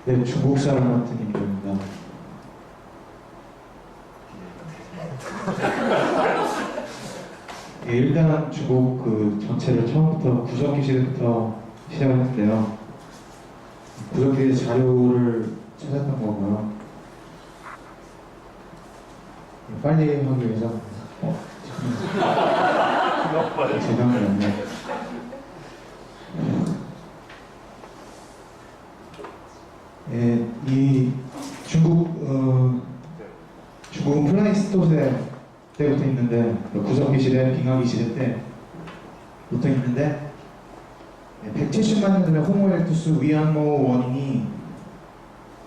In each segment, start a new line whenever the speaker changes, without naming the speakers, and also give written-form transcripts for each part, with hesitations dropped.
네, 중국 사람 같은 인물입니다. 예, 일단 중국 그 전체를 처음부터 구석기 시대부터 시작했는데요. 구석기의 자료를 찾았던 거고요. 빨리 하기 위해서 제정이 없네. 예, 이 중국은 플라이스토세 때부터 있는데, 구석기 시대, 빙하기 시대 때부터 있는데, 170만 년 전에 호모 에렉투스 위안모 원인이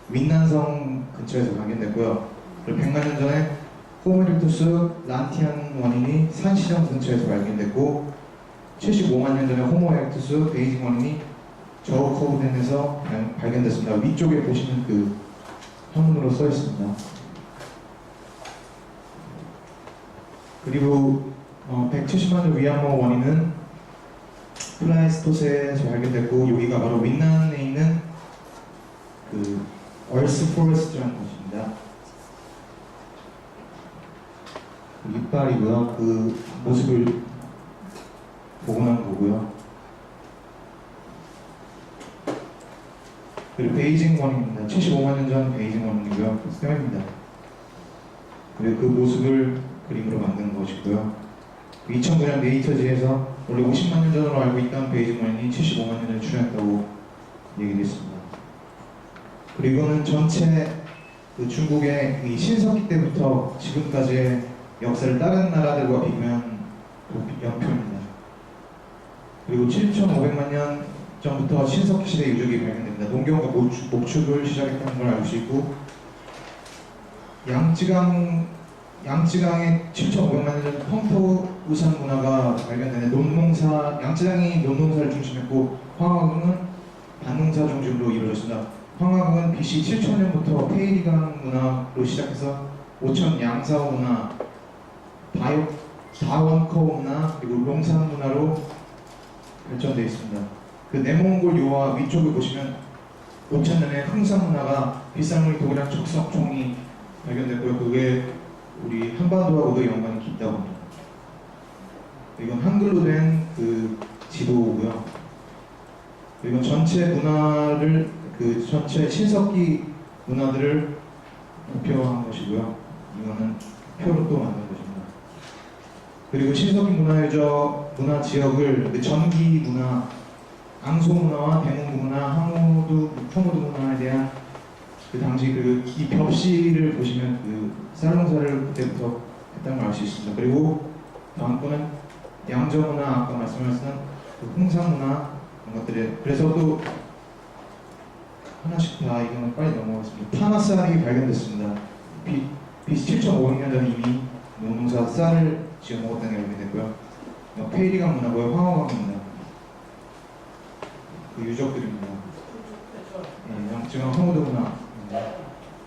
윈난성 근처에서 발견됐고요. 그리고 100만 년 전에 호모 에렉투스 란티안 원인이 산시정 근처에서 발견됐고, 75만 년 전에 호모 에렉투스 베이징 원인이 저우커브덴에서 발견됐습니다. 위쪽에 보시는 그 한문으로 써 있습니다. 그리고 170만 년 위안모 원인은 플라이스토세에서 발견됐고, 여기가 바로 윈난에 있는 그 얼스 포레스트라는 곳입니다. 이빨이고요. 그 모습을 복원한 거고요. 그리고 베이징 원인입니다. 75만 년 전 베이징 원인이고요. 뼈입니다. 그리고 그 모습을 그림으로 만든 것이고요. 2009년 네이처지에서 원래 50만 년 전으로 알고 있던 베이징 원인이 75만 년 전에 출현했다고 얘기했습니다. 그리고 이거는 전체 그 중국의 이 신석기 때부터 지금까지의 역사를 다른 나라들과 비교한 연표입니다. 그리고 7,500만 년 전부터 신석기 시대 유적이 발견됩니다. 농경과 목축을 시작했다는 걸 알 수 있고, 양쯔강의 7,500만 년 전 펑토우산 문화가 발견되는 양쯔강이 논농사를 중심했고, 황화강은 밭농사 중심으로 이루어졌습니다. 황화강은 BC 7,000년부터 페이리강 문화로 시작해서 5천 양사오 문화, 다원커 문화, 그리고 롱산 문화로 발전되어 있습니다. 그 내몽골 요하 위쪽을 보시면 5,000년에 흥산 문화가 빗살무늬 독이랑 적석종이 발견됐고요. 그게 우리 한반도하고도 연관이 깊다고 합니다. 이건 한글로 된 그 지도고요. 이건 전체 문화를, 그 전체 신석기 문화들을 표한 것이고요. 이거는 표로 또 만든 것입니다. 그리고 신석기 문화 지역을 그 전기 문화, 앙소 문화와 대문구 문화, 황무두 문화에 대한 그 당시 이 벽시를 보시면 그 쌀농사를 그때부터 했다는 걸 알 수 있습니다. 그리고 다음 거는 양저 문화, 아까 말씀하셨던 그 홍상 문화, 그런 것들에, 그래서 또 하나씩 다 이거는 빨리 넘어가겠습니다. 파나 쌀이 발견됐습니다. BC 7,500년 전에 이미 농사 쌀을 지어 먹었다는 게 발견됐고요. 페이리강 문화고요, 황허강입니다. 그 유적들입니다. 양쯔강 황무도 문화,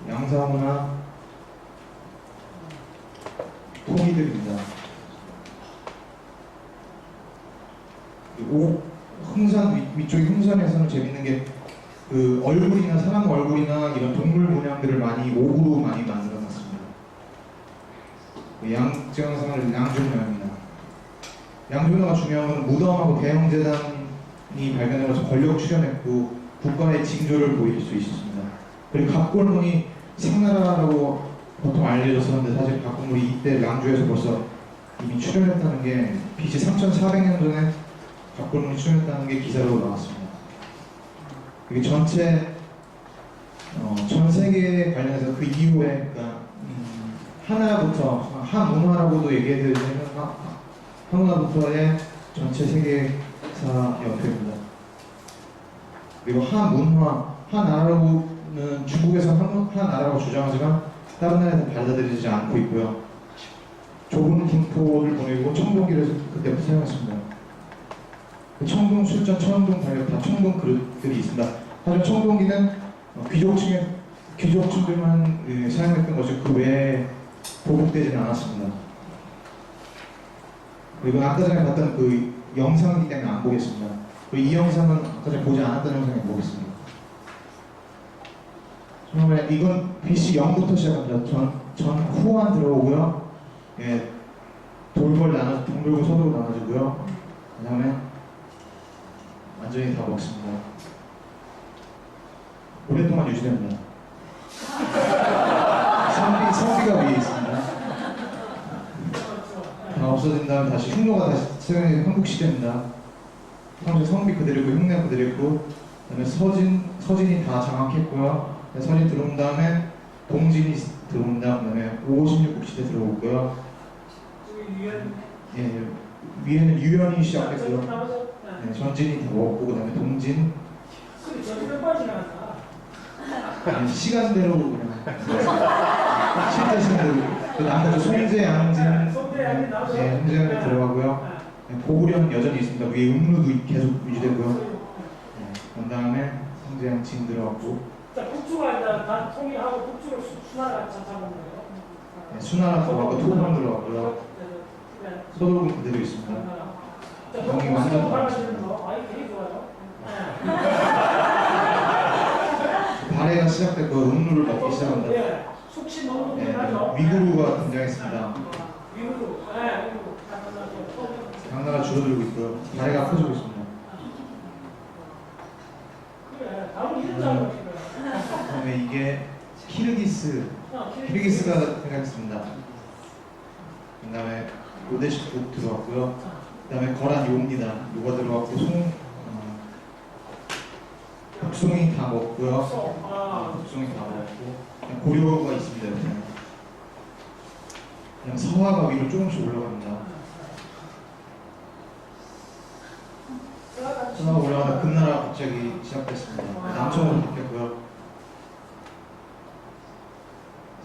양사 문화, 토미들입니다. 흥산 위쪽에 흥산에서는 재밌는 게 그 얼굴이나 사람 얼굴이나 이런 동물 문양들을 많이 옥으로 많이 만들어놨습니다. 양쯔강상을 양준문화입니다. 양준문화가 중요한 건 무덤하고 대형재단이 발견되면서 권력 출현했고 국가의 징조를 보일 수 있었습니다. 그리고 갑골문이 상나라라고 보통 알려졌었는데, 사실 갑골문이 이때 양주에서 벌써 이미 출현했다는 게 BC 3,400년 전에 갑골문이 출현했다는 게 기사로 나왔습니다. 이게 전 세계에 관련해서 그 이후에, 그러니까 하나부터 한문화라고도 얘기해드리는 한문화부터의 전체 세계사 연표입니다. 그리고 한나라로는 중국에서 한나라라고 주장하지만 다른 나라에서는 받아들이지 않고 있고요. 좁은 분포를 보내고 청동기를 그때부터 사용했습니다. 청동 술전, 청동 달력 다 청동 그릇들이 있습니다. 하지만 청동기는 귀족층들만 사용했던 것이 그 외에 보급되지는 않았습니다. 그리고 아까 전에 봤던 그 영상이기 때문에 안 보겠습니다. 그리고 이 영상은 아까 전에 보지 않았던 영상을 보겠습니다. 그러면 이건 BC 0부터 시작합니다. 전 후한 들어오고요. 예, 돌골 나눠 동돌고 서돌고 나눠지고요. 그다음에 완전히 다 먹습니다. 오랫동안 유지됩니다. 성비가 위에 있습니다. 다 없어진 다음 다시 흉노가 다시 세상에 한국 시대입니다. 처음에 성비 그대로고 흉내 그대로고 그다음에 서진이 다 장악했고요. 서진 들어온 다음에 동진이 들어온 다음에 56국 시대 들어오고요. 예, 위에는 유연이 시작했고요. 네, 전진이 다 먹고 그다음에 동진. 네, 시간대로 그냥 실제 시간대로 그 남자 송재 양진 네, 형제가 들어가고요. 네, 고구려는 여전히 있습니다. 위에 음루도 계속 유지되고요. 네, 그 다음에 송재 양진 들어갔고.
자, 북주가 이제 다 통일하고 북주를 수나라 잡아먹는 거예요.
네, 수나라 들어가고 토종 들어가고요. 서돌군 그대로 있습니다.
형이 완전 바라시는 거, 아이 되게 좋아요.
발해가 시작됐고 음루를 먹기 시작합니다.
예, 숙시 먹는
네,
하죠.
위구르가 등장했습니다.
위구르, 예, 위구르.
강나라 줄어들고 있고요. 발해가 커지고 있습니다.
그래, 다음 이런 거
그다음에 이게 키르기스가 등장했습니다. 그다음에 오데시국 들어왔고요. 그다음에 거란 요입니다. 요가 들어왔고 북송이 다 먹고요. 북송이 다 먹었고 고려가 있습니다. 그냥 서화가 위로 조금씩 올라갑니다. 서화가 올라가다 금나라가 갑자기 시작됐습니다. 남쪽으로 바뀌었고요.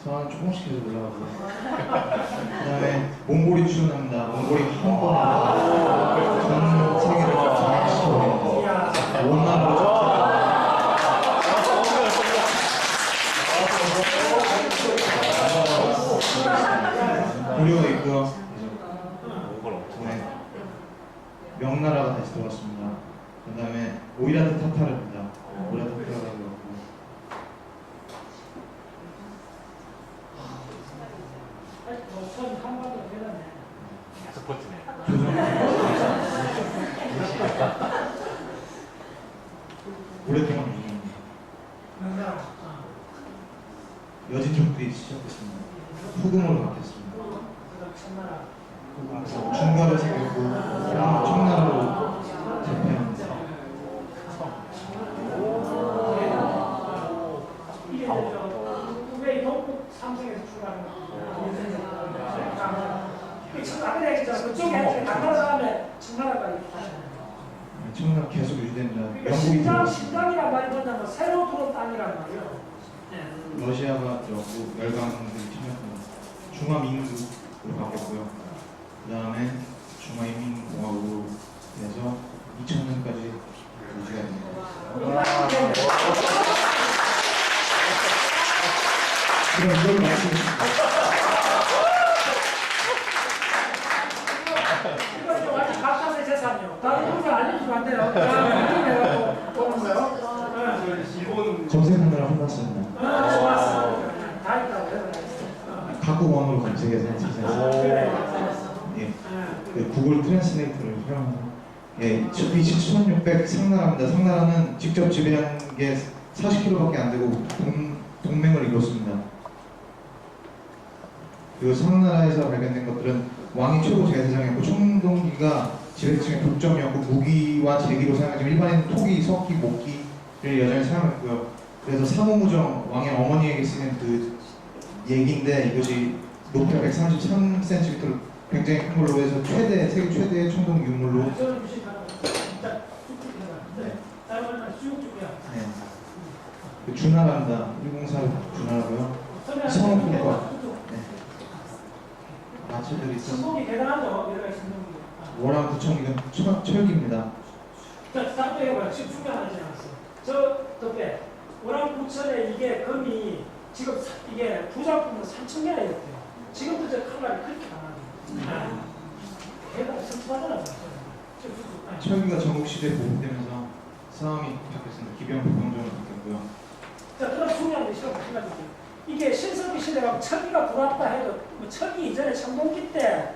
서화는 조금씩 계속 올라가고요. 그 다음에 몽골이 출현합니다. 몽골이 한 번에 전 세계를 장악시켜버립니다. 원나라로 고려가 있고요. 네. 명나라가 다시 들어왔습니다. 그 다음에 오이라트 타타르입니다. 오이라트 타타르가 들어왔고.
계속 버티네.
오랫동안 유지합니다. 여진족들이 시작됐습니다. 후금으로 바뀌었습니다. 중가를 생겼고 청나라로 재패합니다.
이게 왜 동북 삼성에서 출발하는 거야? 그쪽에 나가는 다음에 청나라가
청나라 계속 유지됩니다.
그러니까 신당이란 말이 뭐냐면 새로 들어온 땅이란 말이에요.
러시아가 들어오고 열강들이 참여합니다. 중화민국으로 바뀌었고요. 그 다음에 중화인민공화국으로 해서 2000년까지 유지가 됩니다. 그럼 이걸 마치겠습니다.
이거 이제 완전 각자의 재산이요. 다른 분들 알려주면 안 돼요. 그냥 보는 거요.
검색하느라 혼났습니다.
좋았어. 다 있다고.
각국원으로 검색해서 찾아서 예, 그 구글 트랜스레이터를 활용해서 예, BC 1600 상나라입니다. 상나라는 직접 지배한 게 40km밖에 안 되고 동맹을 이뤘습니다. 그리고 상나라에서 발견된 것들은 왕이 최고 제사장이었고 총동기가 지배층의 독점이었고 무기와 제기로 사용하지만 일반인 토기, 석기, 목기를 여전히 사용했고요. 그래서 사모무정 왕의 어머니에게 쓰는 그 얘기인데 이것이 높이가 133cm를 굉장히 큰 걸로 해서 세계 최대의 총동 유물로 그 주나라입니다. 104를 주나라고요. 성읍국가 마체들이 있어.
신동이 대단하죠. 여러 가지 신동이.
월암 구청이건 철기입니다.
자, 딱 빼고요. 지금 중요하지 않았어. 저 덕배 월암 구천에 이게 금이 지금 이게 부작품은 3,000개나 이렇대요. 지금도 저 칼날이 그렇게 강하네. 대단히 성투하잖아요.
철기가 전국시대에 보급되면서 싸움이 바뀌었습니다. 기병, 부병정으로 바뀌었고요.
자, 그럼 중요한 게 시험 시대가 척기가 들어왔다 해도 뭐 척기 이전에 청동기 때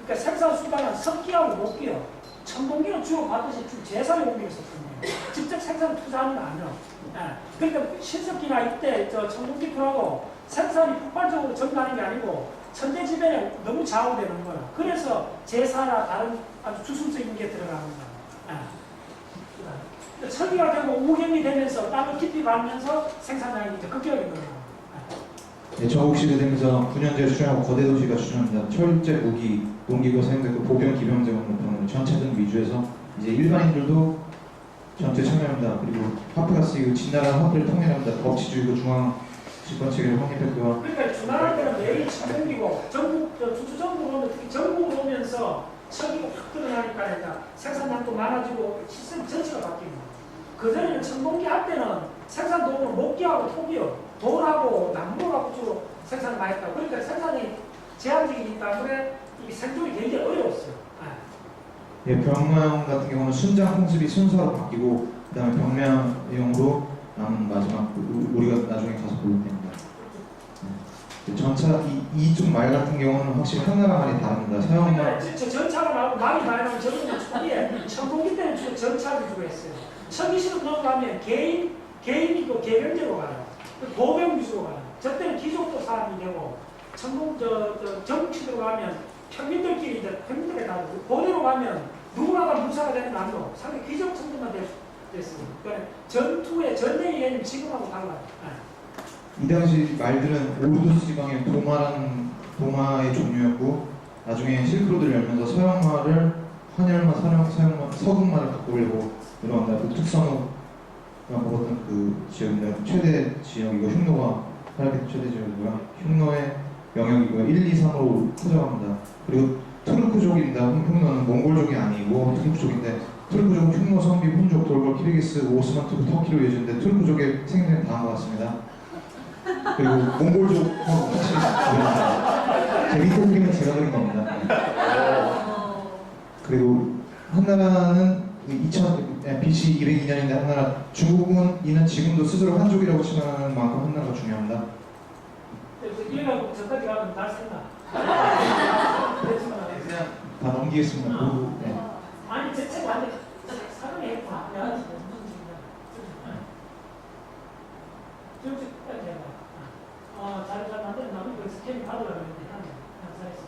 그러니까 생산 수단은 석기하고 목기요. 청동기는 주로 받듯이 제사용 용기를 썼거든요. 직접 생산 투자하는 거 아니에요. 예. 그러니까 신석기나 이때 저 청동기풀하고 생산이 폭발적으로 증가하는 게 아니고 천재지변에 너무 좌우되는 거예요. 그래서 제사나 다른 아주 주술적인 게 들어가는 거예요. 예. 척기가 되고 우경이 되면서 땅을 깊이 밟으면서 생산량이 이제 급격하게 늘어나요.
네, 전국시대 되면서 9년제 수령하고 거대 도시가 추진합니다. 철제 무기, 농기구 사용되고 보병, 기병제 공무원, 전차 등 위주에서 이제 일반인들도 전투에 참여합니다. 그리고 화폐가 쓰이고 진나라 화폐를 통일합니다. 법치주의고 중앙 집권 체계를 확립했고요.
그러니까 주나라 때는 매일 침공기고 전국 주주정부로 오면 특히 전국으로 오면서 척기가 확 드러나니까 이제 생산량도 많아지고 시스템 전체가 바뀝니다. 그전에는 청동기 할 때는 생산 도구는 목기하고 토기요. 돌하고 나무하고 주로 생산을 많이 했다고. 그러니까 생산이 제한적이기 때문에 이 생존이 굉장히 어려웠어요.
예, 병명 같은 경우는 순장 홍습이 순서로 바뀌고 그다음에 병명용으로 남은 마지막 우리가 나중에 가서 볼 텐데 네. 전차 이쪽 말 같은 경우는 확실히 한나라 말이 다릅니다. 사용말
그러니까 저 전차가 나오고 말이 많이 나오면 저는 초기에 청동기 때는 주로 전차를 주로 했어요. 청기시로 넘어가면 개인이고 개병제로 가요. 보병 위주로 가요. 저 때는 귀족도 사람이 되고 정치로 가면 평민들끼리 이제 평민들에 가고 보대로 가면 누구나가 무사가 되는 거 아니고 상당히 귀족 정도만 됐어요. 그러니까 전투의 전쟁의 개념이 지금하고 달라요.
이 당시 말들은 오르도스 지방의 도마의 종류였고 나중에 실크로드를 열면서 서양말을 환열말, 서양말, 서극말을 바꾸려고 들어간다. 그 특성을 먹었던 그 지역입니다. 최대 지역이고 흉노가 활약했던 최대 지역이고요. 흉노의 영역이고요. 1, 2, 3으로 커져갑니다. 그리고 투르크족입니다. 흉노는 몽골족이 아니고 투르크족인데 투르크족은 흉노, 성비, 훈족, 돌골, 키르기스, 오스만, 터키로 이어지는데 투르크족의 생명이 다한 것 같습니다. 그리고 몽골족하고 같이 다릅니다. 제 밑에 그림은 제가 그린 겁니다. 그리고 한나라는 BC 202년인데 한나라 중국은 이는 지금도 스스로 한족이라고 칭하는 만큼 한나라가 중요합니다.
이해가지고 저까지 가면 다 쓴다.
그냥 다 넘기겠습니다. 네.
아니 제 완전 사람이 했구나. 잘 만드는 나무 그 스캔 받으려고 했는데 잘했어.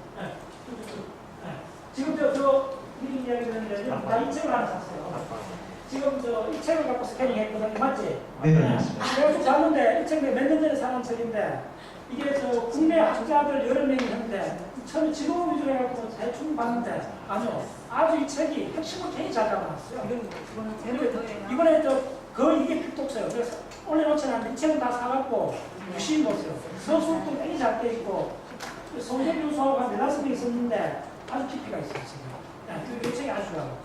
지금 미리 이야기 드렸는데 나 이 책을 하나 샀어요. 지금 이 책을 갖고 스캐닝 했거든요. 맞지?
네, 맞습니다.
내가 좀 봤는데 이 책 몇 년 전에 사는 책인데 이게 국내 학자들 여러 명이 했는데 처음에 지도 위주로 해갖고 대충 봤는데 아니요. 아주 이 책이 핵심을 되게 잘 잡아놨어요. 이번에 거의 이게 필독서예요. 그래서 올려놓지는 않는데 이 책은 다 사갖고 유심히 보세요. 서술도 되게 잘 돼 있고 성경 교수하고 한 4-5개 있었는데 아주 깊이가 있어요. 지금. 이 책이 아주 좋아요.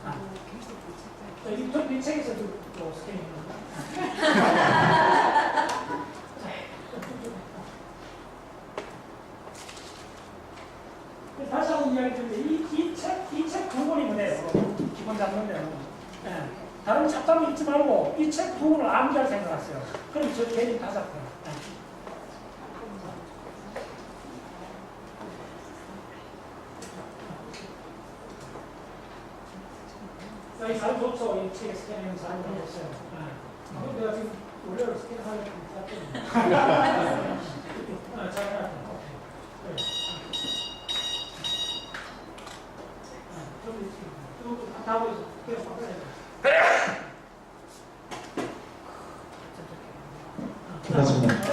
이 책에서도 스캔이 다시 한번 이야기 드리는데 이 책 두 권이 뭐네요. 기본 잡는데요. 다른 잡담을 읽지 말고 이 책 두 권을 암기할 생각하세요. 그럼 저 개인 다 잡혀요. 여기 잘 좋죠. 이 책에 스캔하면 잘 모르겠어요. 내가 지금 원래로 스캔하려고 했거든요. 잘 해놨다. 다 보이죠? 계속 바꿔야 돼.
끝났습니다.